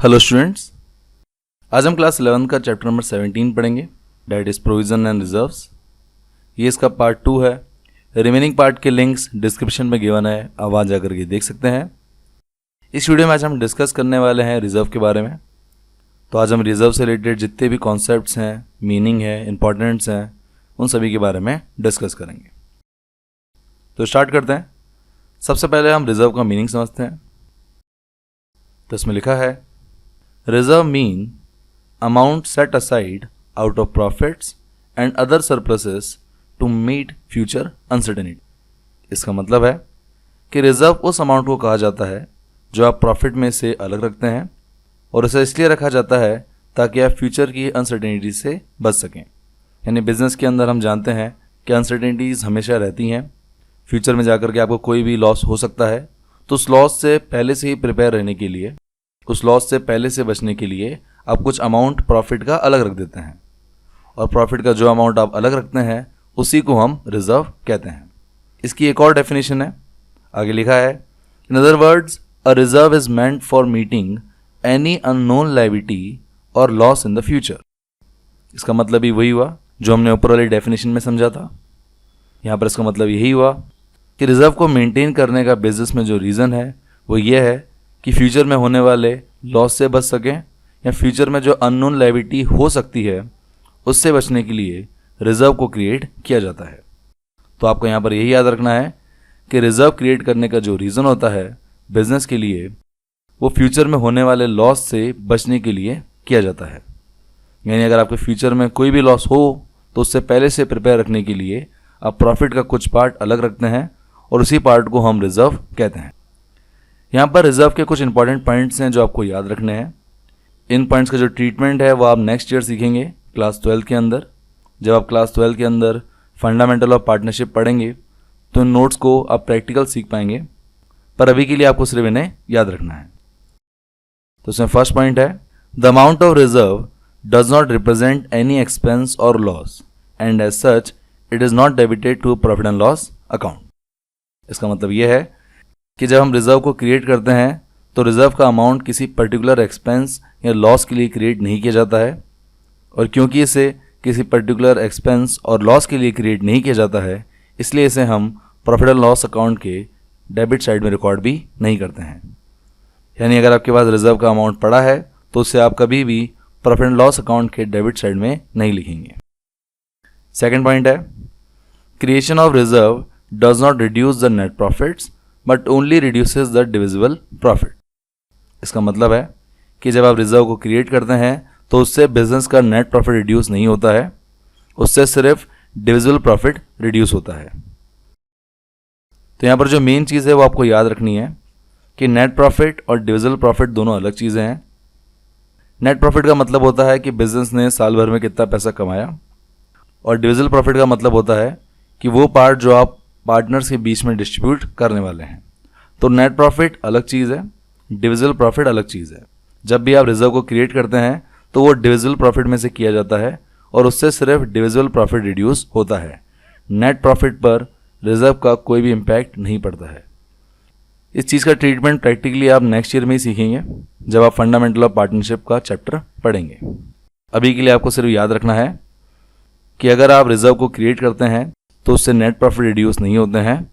Hello students, आज हम class 11 का चैप्टर नंबर 17 पढ़ेंगे, that is provision and reserves. ये इसका पार्ट 2 है। रिमेनिंग पार्ट के लिंक्स डिस्क्रिप्शन में गिवन है, आप वहाँ जाकर के देख सकते हैं। इस वीडियो में आज हम डिस्कस करने वाले हैं रिजर्व के बारे में। तो आज हम रिजर्व से रिलेटेड जितने भी कॉन्सेप्ट्स हैं, मीनिंग है, इंपॉर्टेंट्स हैं, उन सभी के बारे में डिस्कस करेंगे। तो स्टार्ट करते हैं। सबसे पहले हम रिजर्व का मीनिंग समझते हैं। तो इसमें लिखा है, reserve mean amount set aside out of profits and other surpluses to meet future uncertainty. इसका मतलब है कि रिजर्व उस अमाउंट को कहा जाता है जो आप प्रॉफिट में से अलग रखते हैं, और उसे इसलिए रखा जाता है ताकि आप फ्यूचर की अनसर्टेनिटी से बच सकें। यानी बिजनेस के अंदर हम जानते हैं कि अनसर्टेनिटीज़ हमेशा रहती हैं। फ्यूचर में जाकर के आपको कोई भी लॉस हो सकता है, तो उस लॉस से पहले से ही प्रिपेयर रहने के लिए, उस लॉस से पहले से बचने के लिए आप कुछ अमाउंट प्रॉफिट का अलग रख देते हैं, और प्रॉफिट का जो अमाउंट आप अलग रखते हैं उसी को हम रिजर्व कहते हैं। इसकी एक और डेफिनेशन है, आगे लिखा है, in other words a reserve is meant for meeting any unknown liability और लॉस इन द फ्यूचर। इसका मतलब ही वही हुआ जो हमने ऊपर वाली डेफिनेशन में समझा था। यहाँ पर इसका मतलब यही हुआ कि रिजर्व को मेंटेन करने का बिजनेस में जो रीज़न है वो ये है कि फ्यूचर में होने वाले लॉस से बच सकें, या फ्यूचर में जो अननोन लायबिलिटी हो सकती है उससे बचने के लिए रिजर्व को क्रिएट किया जाता है। तो आपको यहाँ पर यही याद रखना है कि रिजर्व क्रिएट करने का जो रीज़न होता है बिजनेस के लिए, वो फ्यूचर में होने वाले लॉस से बचने के लिए किया जाता है। यानी अगर आपके फ्यूचर में कोई भी लॉस हो तो उससे पहले से प्रिपेयर रखने के लिए आप प्रॉफिट का कुछ पार्ट अलग रखते हैं, और उसी पार्ट को हम रिजर्व कहते हैं। यहाँ पर रिजर्व के कुछ इंपॉर्टेंट पॉइंट्स हैं जो आपको याद रखने हैं। इन पॉइंट्स का जो ट्रीटमेंट है वो आप नेक्स्ट ईयर सीखेंगे क्लास 12 के अंदर। जब आप क्लास 12 के अंदर फंडामेंटल ऑफ पार्टनरशिप पढ़ेंगे तो इन नोट्स को आप प्रैक्टिकल सीख पाएंगे, पर अभी के लिए आपको सिर्फ इन्हें याद रखना है। तो इसमें फर्स्ट पॉइंट है, the amount of reserve does not represent any expense और loss and as such it is not debited to profit and loss account. इसका मतलब यह है कि जब हम रिजर्व को क्रिएट करते हैं तो रिजर्व का अमाउंट किसी पर्टिकुलर एक्सपेंस या लॉस के लिए क्रिएट नहीं किया जाता है, और क्योंकि इसे किसी पर्टिकुलर एक्सपेंस और लॉस के लिए क्रिएट नहीं किया जाता है, इसलिए इसे हम प्रॉफिट एंड लॉस अकाउंट के डेबिट साइड में रिकॉर्ड भी नहीं करते हैं। यानी अगर आपके पास रिजर्व का अमाउंट पड़ा है तो उससे आप कभी भी प्रॉफिट एंड लॉस अकाउंट के डेबिट साइड में नहीं लिखेंगे। सेकेंड पॉइंट है, creation of reserve does not reduce the net profits but only reduces the divisible profit। इसका मतलब है कि जब आप रिजर्व को क्रिएट करते हैं तो उससे बिजनेस का नेट प्रॉफिट रिड्यूस नहीं होता है, उससे सिर्फ डिविजिबल प्रॉफिट रिड्यूस होता है। तो यहाँ पर जो मेन चीज़ है वो आपको याद रखनी है कि नेट प्रॉफिट और डिविजिबल प्रॉफिट दोनों अलग चीज़ें हैं। नेट प्रॉफिट का मतलब होता है कि बिजनेस ने साल भर में कितना पैसा कमाया, और डिविजिबल प्रॉफिट का मतलब होता है कि वो पार्ट जो आप पार्टनर्स के बीच में डिस्ट्रीब्यूट करने वाले हैं। तो नेट प्रॉफिट अलग चीज़ है, डिविजिबल प्रॉफिट अलग चीज़ है। जब भी आप रिजर्व को क्रिएट करते हैं तो वो डिविजिबल प्रॉफिट में से किया जाता है, और उससे सिर्फ डिविजिबल प्रॉफिट रिड्यूस होता है। नेट प्रॉफिट पर रिजर्व का कोई भी इम्पैक्ट नहीं पड़ता है। इस चीज़ का ट्रीटमेंट प्रैक्टिकली आप नेक्स्ट ईयर में ही सीखेंगे जब आप फंडामेंटल ऑफ पार्टनरशिप का चैप्टर पढ़ेंगे। अभी के लिए आपको सिर्फ याद रखना है कि अगर आप रिजर्व को क्रिएट करते हैं तो उससे नेट प्रॉफिट रिड्यूस नहीं होते हैं,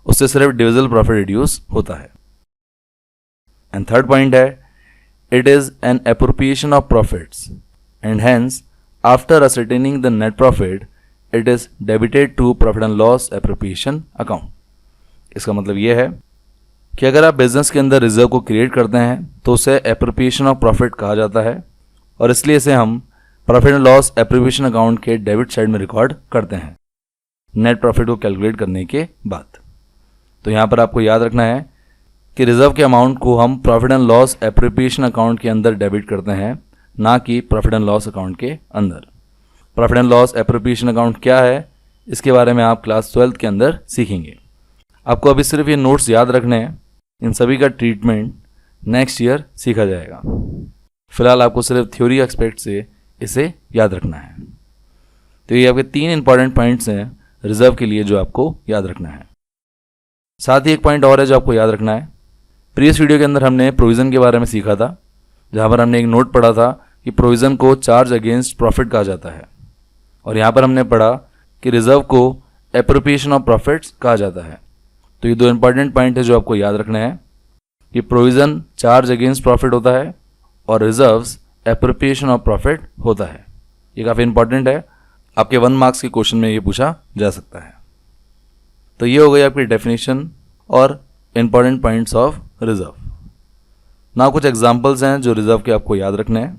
उससे सिर्फ डिविजिबल प्रॉफिट रिड्यूस होता है। एंड थर्ड पॉइंट है, it is an appropriation of profits and hence after ascertaining the net profit it is debited to profit and loss appropriation account. इसका मतलब यह है कि अगर आप बिजनेस के अंदर रिजर्व को क्रिएट करते हैं तो उसे एप्रोप्रिएशन ऑफ प्रॉफिट कहा जाता है, और इसलिए इसे हम profit and loss appropriation account के डेबिट साइड में रिकॉर्ड करते हैं नेट प्रॉफिट को कैलकुलेट करने के बाद। तो यहाँ पर आपको याद रखना है कि रिजर्व के अमाउंट को हम profit and loss appropriation account के अंदर डेबिट करते हैं, ना कि प्रॉफिट एंड लॉस अकाउंट के अंदर। Profit and loss appropriation account क्या है, इसके बारे में आप क्लास 12 के अंदर सीखेंगे। आपको अभी सिर्फ ये नोट्स याद रखने हैं, इन सभी का ट्रीटमेंट नेक्स्ट ईयर सीखा जाएगा। फिलहाल आपको सिर्फ थ्योरी एस्पेक्ट से इसे याद रखना है। तो ये आपके 3 इंपॉर्टेंट पॉइंट्स हैं रिजर्व के लिए जो आपको याद रखना है। साथ ही एक पॉइंट और है जो आपको याद रखना है। प्रीवियस वीडियो के अंदर हमने प्रोविज़न के बारे में सीखा था, जहाँ पर हमने एक नोट पढ़ा था कि प्रोविज़न को चार्ज अगेंस्ट प्रॉफिट कहा जाता है, और यहाँ पर हमने पढ़ा कि रिजर्व को एप्रोप्रिएशन ऑफ प्रॉफिट्स कहा जाता है। तो ये दो इंपॉर्टेंट पॉइंट है जो आपको याद रखना है कि प्रोविज़न चार्ज अगेंस्ट प्रॉफिट होता है और रिजर्व्स एप्रोप्रिएशन ऑफ प्रॉफिट होता है। ये काफ़ी इंपॉर्टेंट है, आपके 1 मार्क्स के क्वेश्चन में ये पूछा जा सकता है। तो ये हो गई आपकी डेफिनेशन और इंपॉर्टेंट पॉइंट्स ऑफ रिजर्व। ना कुछ एग्जांपल्स हैं जो रिजर्व के आपको याद रखने हैं।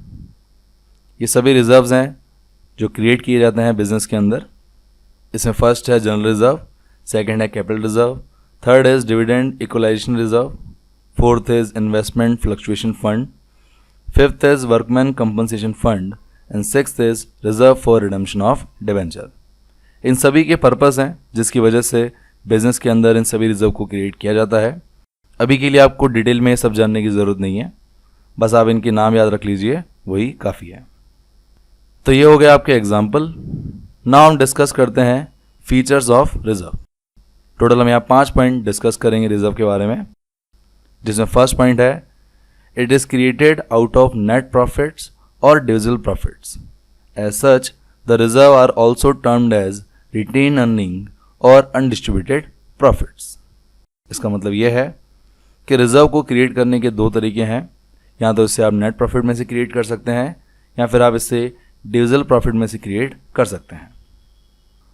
ये सभी रिजर्व्स हैं जो क्रिएट किए जाते हैं बिजनेस के अंदर। इसमें फर्स्ट है जनरल रिजर्व, सेकंड है capital reserve, third is dividend equalisation reserve, fourth is investment fluctuation fund, fifth is workman compensation fund and sixth is reserve for redemption of debenture. इन सभी के पर्पस हैं जिसकी वजह से बिजनेस के अंदर इन सभी रिजर्व को क्रिएट किया जाता है। अभी के लिए आपको डिटेल में ये सब जानने की ज़रूरत नहीं है, बस आप इनके नाम याद रख लीजिए, वही काफ़ी है। तो ये हो गया आपके एग्जाम्पल। नाउ हम डिस्कस करते हैं फीचर्स ऑफ रिजर्व। टोटल हम यहाँ 5 पॉइंट डिस्कस करेंगे रिजर्व के बारे में, जिसमें फर्स्ट पॉइंट है it is created out of net profits और divisible profits. As such the reserve are also termed as retain earning और अनडिस्ट्रीब्यूटेड प्रॉफिट्स। इसका मतलब यह है कि रिजर्व को क्रिएट करने के 2 तरीके हैं। या तो इससे आप नेट प्रॉफिट में से क्रिएट कर सकते हैं या फिर आप इससे डिविजिबल प्रॉफिट में से क्रिएट कर सकते हैं।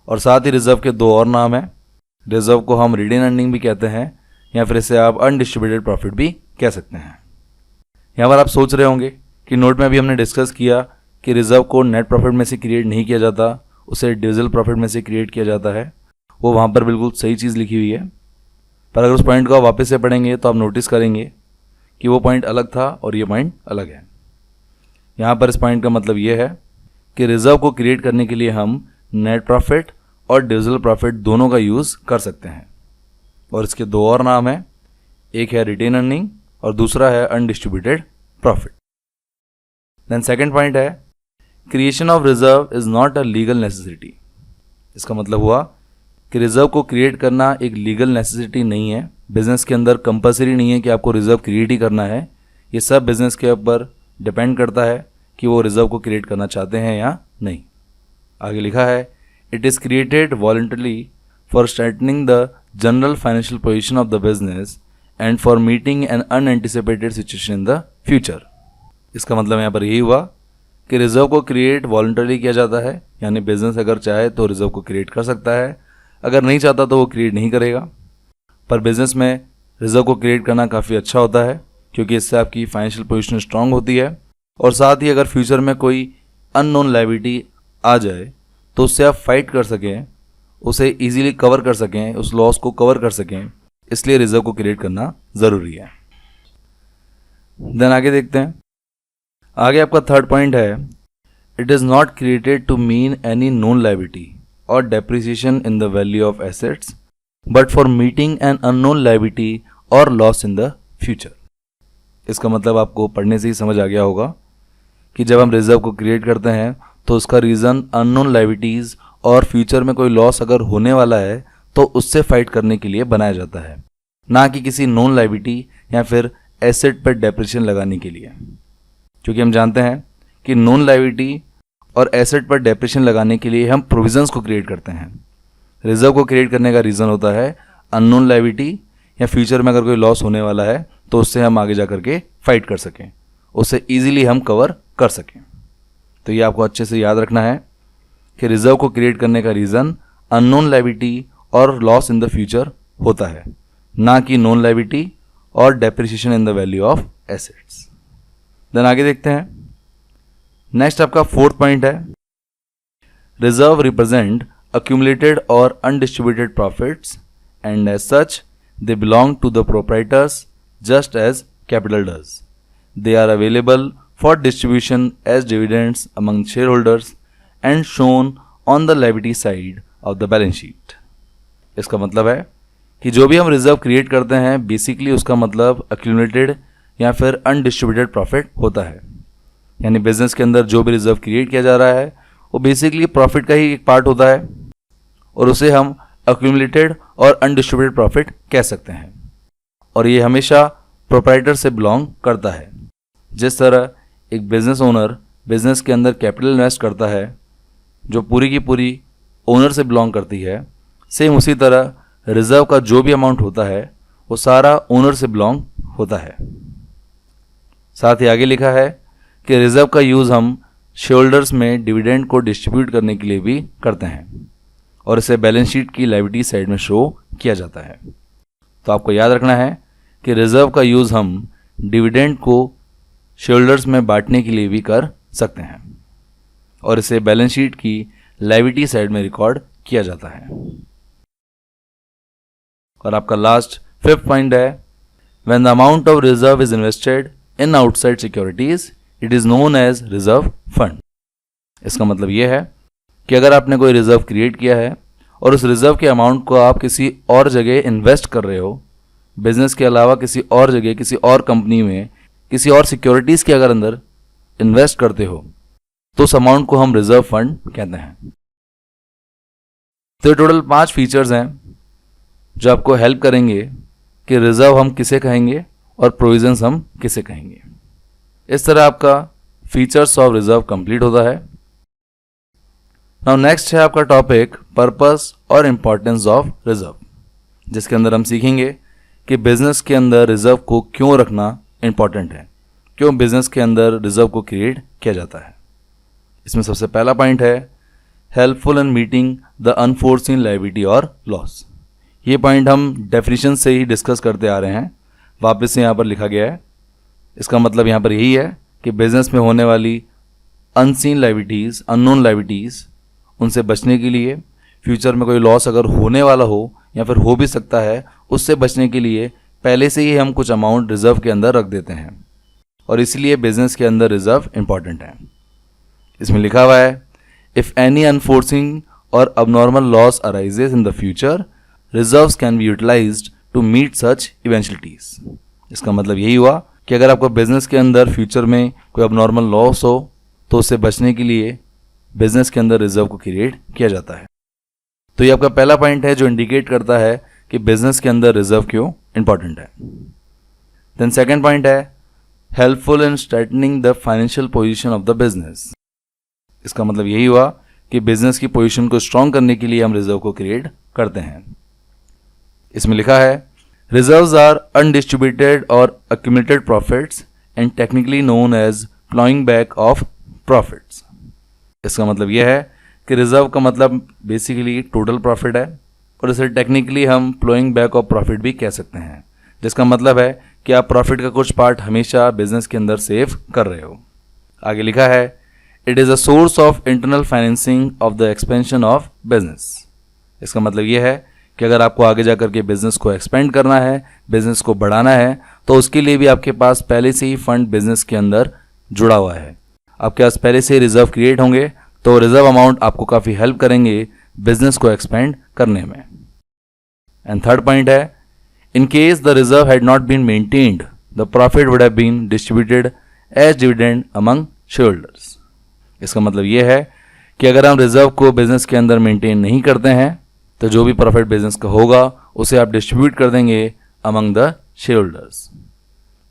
और साथ ही रिजर्व के 2 और नाम हैं। रिजर्व को हम रिटेन अर्निंग भी कहते हैं या फिर इसे आप अनडिस्ट्रीब्यूटेड प्रॉफिट भी कह सकते हैं। यहाँ पर आप सोच रहे होंगे कि नोट में अभी हमने डिस्कस किया कि रिजर्व को नेट प्रॉफिट में से क्रिएट नहीं किया जाता, उसे डिविजिबल प्रॉफिट में से क्रिएट किया जाता है। वो वहाँ पर बिल्कुल सही चीज़ लिखी हुई है, पर अगर उस पॉइंट को आप वापस से पढ़ेंगे तो आप नोटिस करेंगे कि वो पॉइंट अलग था और ये पॉइंट अलग है। यहाँ पर इस पॉइंट का मतलब ये है कि रिजर्व को क्रिएट करने के लिए हम नेट प्रॉफिट और डिविजिबल प्रॉफिट दोनों का यूज़ कर सकते हैं, और इसके 2 और नाम हैं। एक है रिटेन अर्निंग और दूसरा है undistributed profit. Then second point है creation of reserve is not a legal necessity. इसका मतलब हुआ कि रिजर्व को क्रिएट करना एक लीगल नेसेसिटी नहीं है। बिजनेस के अंदर कंपलसरी नहीं है कि आपको रिजर्व क्रिएट ही करना है। ये सब बिजनेस के ऊपर डिपेंड करता है कि वो रिजर्व को क्रिएट करना चाहते हैं या नहीं। आगे लिखा है it is created voluntarily for strengthening the general financial position of the business and for meeting an unanticipated situation in the future. इसका मतलब यहाँ पर यही हुआ कि रिजर्व को क्रिएट वॉलंटरली किया जाता है, यानी बिजनेस अगर चाहे तो रिजर्व को क्रिएट कर सकता है, अगर नहीं चाहता तो वो क्रिएट नहीं करेगा। पर बिजनेस में रिजर्व को क्रिएट करना काफ़ी अच्छा होता है क्योंकि इससे आपकी फाइनेंशियल पोजीशन स्ट्रांग होती है, और साथ ही अगर फ्यूचर में कोई अननोन लायबिलिटी आ जाए तो उससे आप फाइट कर सकें, उसे इजीली कवर कर सकें, उस लॉस को कवर कर सकें। इसलिए रिजर्व को क्रिएट करना ज़रूरी है। देन आगे देखते हैं। आगे आपका थर्ड पॉइंट है it is not created to mean any known liability और depreciation in the value of assets but for meeting an unknown liability और लॉस इन द फ्यूचर। इसका मतलब आपको पढ़ने से ही समझ आ गया होगा कि जब हम रिजर्व को क्रिएट करते हैं तो उसका रीज़न अननोन लायबिलिटीज़ और फ्यूचर में कोई लॉस अगर होने वाला है तो उससे फाइट करने के लिए बनाया जाता है, ना कि किसी नॉन लायबिलिटी या फिर एसेट पर डेप्रिसिएशन लगाने के लिए। क्योंकि हम जानते हैं कि नॉन लायबिलिटी और एसेट पर डेप्रिसिएशन लगाने के लिए हम प्रोविजंस को क्रिएट करते हैं। रिजर्व को क्रिएट करने का रीज़न होता है अननोन लायबिलिटी या फ्यूचर में अगर कोई लॉस होने वाला है तो उससे हम आगे जा करके फाइट कर सकें, उससे ईजिली हम कवर कर सकें। तो ये आपको अच्छे से याद रखना है कि रिजर्व को क्रिएट करने का रीज़न अननोन लायबिलिटी और लॉस इन द फ्यूचर होता है, ना कि नॉन लायबिलिटी और depreciation in the value of assets. Then आगे देखते हैं। नेक्स्ट आपका फोर्थ पॉइंट है reserve represent accumulated or undistributed profits and as such they belong to the proprietors just as capital does. They are available for distribution as dividends among shareholders and shown on the liability side of the balance sheet. इसका मतलब है कि जो भी हम reserve create करते हैं basically उसका मतलब accumulated या फिर अनडिस्ट्रीब्यूटेड प्रॉफिट होता है। यानी बिजनेस के अंदर जो भी रिजर्व क्रिएट किया जा रहा है वो बेसिकली प्रॉफिट का ही एक पार्ट होता है और उसे हम एक्यूमुलेटेड और अनडिस्ट्रीब्यूटेड प्रॉफिट कह सकते हैं, और ये हमेशा प्रोप्राइटर से बिलोंग करता है। जिस तरह एक बिजनेस ओनर बिजनेस के अंदर कैपिटल इन्वेस्ट करता है जो पूरी की पूरी ओनर से बिलोंग करती है, सेम उसी तरह रिजर्व का जो भी अमाउंट होता है वो सारा ओनर से बिलोंग होता है। साथ ही आगे लिखा है कि रिजर्व का यूज़ हम शेयरहोल्डर्स में डिविडेंड को डिस्ट्रीब्यूट करने के लिए भी करते हैं और इसे बैलेंस शीट की लायबिलिटी साइड में शो किया जाता है। तो आपको याद रखना है कि रिजर्व का यूज़ हम डिविडेंड को शेयरहोल्डर्स में बांटने के लिए भी कर सकते हैं और इसे बैलेंस शीट की लायबिलिटी साइड में रिकॉर्ड किया जाता है। और आपका लास्ट 5th पॉइंट है, when the amount of reserve is invested in outside securities it is known as reserve fund. इसका मतलब यह है कि अगर आपने कोई रिजर्व क्रिएट किया है और उस रिजर्व के अमाउंट को आप किसी और जगह इन्वेस्ट कर रहे हो, बिजनेस के अलावा किसी और जगह, किसी और कंपनी में, किसी और सिक्योरिटीज़ के अगर अंदर इन्वेस्ट करते हो, तो उस अमाउंट को हम रिजर्व फंड कहते हैं। तो ये टोटल 5 फीचर्स हैं जो आपको हेल्प करेंगे कि रिजर्व हम किसे कहेंगे और प्रोविजंस हम किसे कहेंगे। इस तरह आपका फीचर्स ऑफ रिजर्व कंप्लीट होता है। नाउ नेक्स्ट है आपका टॉपिक पर्पस और इम्पोर्टेंस ऑफ रिजर्व, जिसके अंदर हम सीखेंगे कि बिजनेस के अंदर रिजर्व को क्यों रखना इंपॉर्टेंट है, क्यों बिजनेस के अंदर रिजर्व को क्रिएट किया जाता है। इसमें सबसे पहला पॉइंट है helpful in meeting the unforeseen liability और लॉस। ये पॉइंट हम डेफिनेशन से ही डिस्कस करते आ रहे हैं, वापस से यहाँ पर लिखा गया है। इसका मतलब यहाँ पर यही है कि बिजनेस में होने वाली अनसीन लायबिलिटीज़, अननोन लायबिलिटीज़, उनसे बचने के लिए, फ्यूचर में कोई लॉस अगर होने वाला हो या फिर हो भी सकता है, उससे बचने के लिए पहले से ही हम कुछ अमाउंट रिजर्व के अंदर रख देते हैं और इसलिए बिजनेस के अंदर रिजर्व इंपॉर्टेंट है। इसमें लिखा हुआ है इफ़ एनी अनफोर्सिंग और abnormal loss arises in the future reserves can be utilised to meet such eventualities. इसका मतलब यही हुआ कि अगर आपको बिजनेस के अंदर फ्यूचर में कोई अबनॉर्मल लॉस हो तो उससे बचने के लिए बिजनेस के अंदर रिजर्व को क्रिएट किया जाता है। तो ये आपका पहला पॉइंट है जो इंडिकेट करता है कि बिजनेस के अंदर रिजर्व क्यों इंपॉर्टेंट है। देन सेकंड पॉइंट है helpful in straightening the financial position of the business. इसका मतलब यही हुआ कि बिजनेस की पोजीशन को स्ट्रॉन्ग करने के लिए हम रिजर्व को क्रिएट करते हैं। इसमें लिखा है रिजर्व्स आर अनडिस्ट्रीब्यूटेड और accumulated profits and technically known as ploughing back of profits. इसका मतलब यह है कि रिजर्व का मतलब बेसिकली टोटल प्रॉफिट है और इसे टेक्निकली हम प्लॉइंग बैक ऑफ प्रॉफिट भी कह सकते हैं, जिसका मतलब है कि आप प्रॉफिट का कुछ पार्ट हमेशा बिजनेस के अंदर सेव कर रहे हो। आगे लिखा है it is a source of internal financing of the expansion of business. इसका मतलब यह है कि अगर आपको आगे जाकर के बिजनेस को एक्सपेंड करना है, बिजनेस को बढ़ाना है, तो उसके लिए भी आपके पास पहले से ही फंड बिजनेस के अंदर जुड़ा हुआ है। आपके पास पहले से रिजर्व क्रिएट होंगे तो रिजर्व अमाउंट आपको काफ़ी हेल्प करेंगे बिजनेस को एक्सपेंड करने में। And third point is in case the reserve had not been maintained the profit would have been distributed as dividend among shareholders. इसका मतलब यह है कि अगर हम रिजर्व को बिजनेस के अंदर मेंटेन नहीं करते हैं तो जो भी प्रॉफिट बिजनेस का होगा उसे आप डिस्ट्रीब्यूट कर देंगे अमंग द शेयरहोल्डर्स।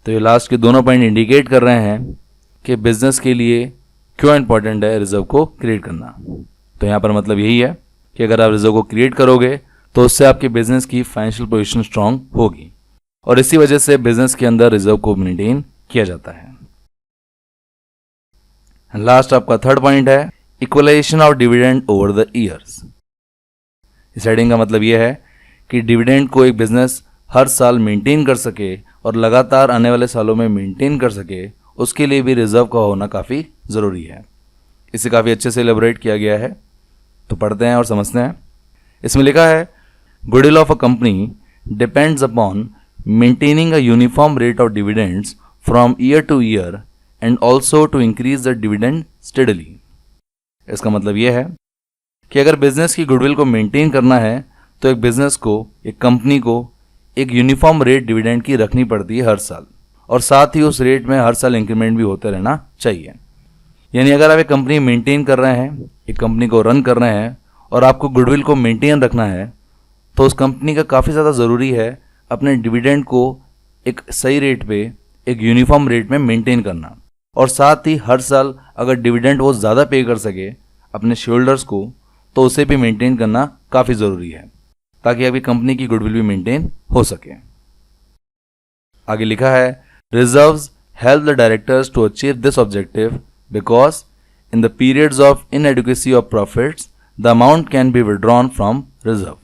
तो ये लास्ट के दोनों पॉइंट इंडिकेट कर रहे हैं कि बिजनेस के लिए क्यों इंपॉर्टेंट है रिजर्व को क्रिएट करना। तो यहाँ पर मतलब यही है कि अगर आप रिजर्व को क्रिएट करोगे तो उससे आपके बिजनेस की फाइनेंशियल पोजीशन स्ट्रांग होगी और इसी वजह से बिजनेस के अंदर रिजर्व को मेंटेन किया जाता है। लास्ट आपका थर्ड पॉइंट है equalisation of dividend over the years. इस हेडिंग का मतलब यह है कि डिविडेंड को एक बिजनेस हर साल मेंटेन कर सके और लगातार आने वाले सालों में मेंटेन कर सके, उसके लिए भी रिजर्व का होना काफ़ी ज़रूरी है। इसे काफ़ी अच्छे से एलेबोरेट किया गया है, तो पढ़ते हैं और समझते हैं। इसमें लिखा है goodwill of a company depends upon maintaining a uniform rate of dividends from year to year and also to increase the dividend steadily. इसका मतलब यह है कि अगर बिजनेस की गुडविल को मेंटेन करना है तो एक बिजनेस को, एक कंपनी को एक यूनिफॉर्म रेट डिविडेंड की रखनी पड़ती है हर साल, और साथ ही उस रेट में हर साल इंक्रीमेंट भी होते रहना चाहिए। यानी अगर आप एक कंपनी मेंटेन कर रहे हैं, एक कंपनी को रन कर रहे हैं और आपको गुडविल को मेंटेन रखना है, तो उस कंपनी का काफ़ी ज़्यादा ज़रूरी है अपने डिविडेंड को एक सही रेट पे, एक यूनिफॉर्म रेट में मेंटेन करना, और साथ ही हर साल अगर डिविडेंड वो ज़्यादा पे कर सके अपने शेयर होल्डर्स को तो उसे भी मेंटेन करना काफ़ी ज़रूरी है, ताकि आपकी कंपनी की गुडविल भी मेंटेन हो सके। आगे लिखा है, reserves help the directors to achieve this objective because in the periods of inadequacy of profits the amount can be withdrawn from reserve.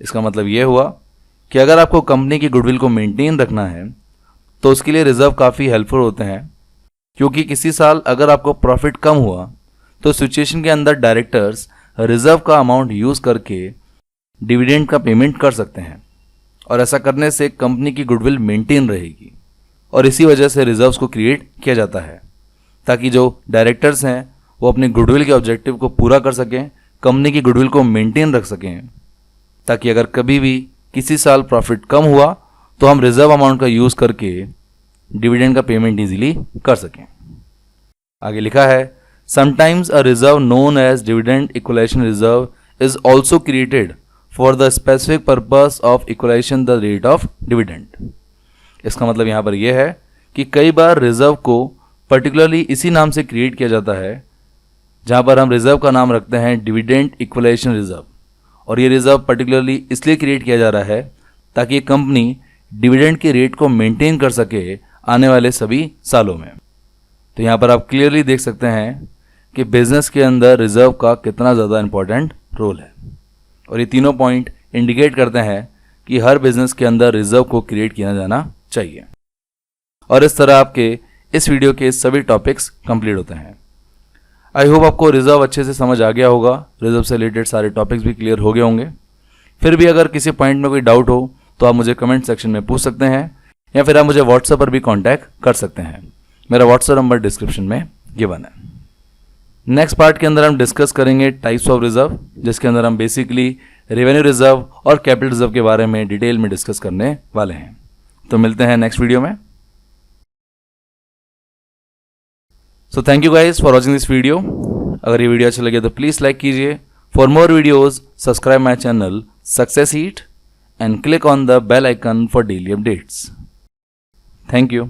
इसका मतलब यह हुआ कि अगर आपको कंपनी की गुडविल को मेंटेन रखना है तो उसके लिए रिजर्व काफ़ी हेल्पफुल होते हैं, क्योंकि किसी साल अगर आपको प्रॉफिट कम हुआ तो सिचुएशन के अंदर डायरेक्टर्स रिजर्व का अमाउंट यूज़ करके डिविडेंड का पेमेंट कर सकते हैं, और ऐसा करने से कंपनी की गुडविल मेंटेन रहेगी। और इसी वजह से रिजर्व्स को क्रिएट किया जाता है, ताकि जो डायरेक्टर्स हैं वो अपने गुडविल के ऑब्जेक्टिव को पूरा कर सकें, कंपनी की गुडविल को मेंटेन रख सकें, ताकि अगर कभी भी किसी साल प्रॉफिट कम हुआ तो हम रिजर्व अमाउंट का यूज़ करके डिविडेंड का पेमेंट इजीली कर सकें। आगे लिखा है, sometimes a reserve known as dividend equalisation reserve is also created for the specific purpose of equalisation the rate of dividend. इसका मतलब यहाँ पर यह है कि कई बार रिजर्व को पर्टिकुलरली इसी नाम से क्रिएट किया जाता है, जहाँ पर हम रिजर्व का नाम रखते हैं डिविडेंड इक्वलाइजेशन रिजर्व, और ये रिजर्व पर्टिकुलरली इसलिए क्रिएट किया जा रहा है ताकि ये कंपनी डिविडेंड के रेट को मेंटेन कर सके आने वाले सभी सालों में। तो यहाँ पर आप क्लियरली देख सकते हैं कि बिजनेस के अंदर रिजर्व का कितना ज़्यादा इंपॉर्टेंट रोल है, और ये तीनों पॉइंट इंडिकेट करते हैं कि हर बिजनेस के अंदर रिजर्व को क्रिएट किया जाना चाहिए। और इस तरह आपके इस वीडियो के सभी टॉपिक्स कंप्लीट होते हैं। आई होप आपको रिजर्व अच्छे से समझ आ गया होगा, रिजर्व से रिलेटेड सारे टॉपिक्स भी क्लियर हो गए होंगे। फिर भी अगर किसी पॉइंट में कोई डाउट हो तो आप मुझे कमेंट सेक्शन में पूछ सकते हैं, या फिर आप मुझे व्हाट्सएप पर भी कांटेक्ट कर सकते हैं। मेरा व्हाट्सएप नंबर डिस्क्रिप्शन में गिवन है। नेक्स्ट पार्ट के अंदर हम डिस्कस करेंगे टाइप्स ऑफ रिजर्व, जिसके अंदर हम बेसिकली रेवेन्यू रिजर्व और कैपिटल रिजर्व के बारे में डिटेल में डिस्कस करने वाले हैं। तो मिलते हैं नेक्स्ट वीडियो में। So thank you guys for watching this video. अगर ये वीडियो अच्छा लगे तो प्लीज़ लाइक कीजिए। For more videos subscribe my channel success eat and click on the bell icon for daily updates. Thank you.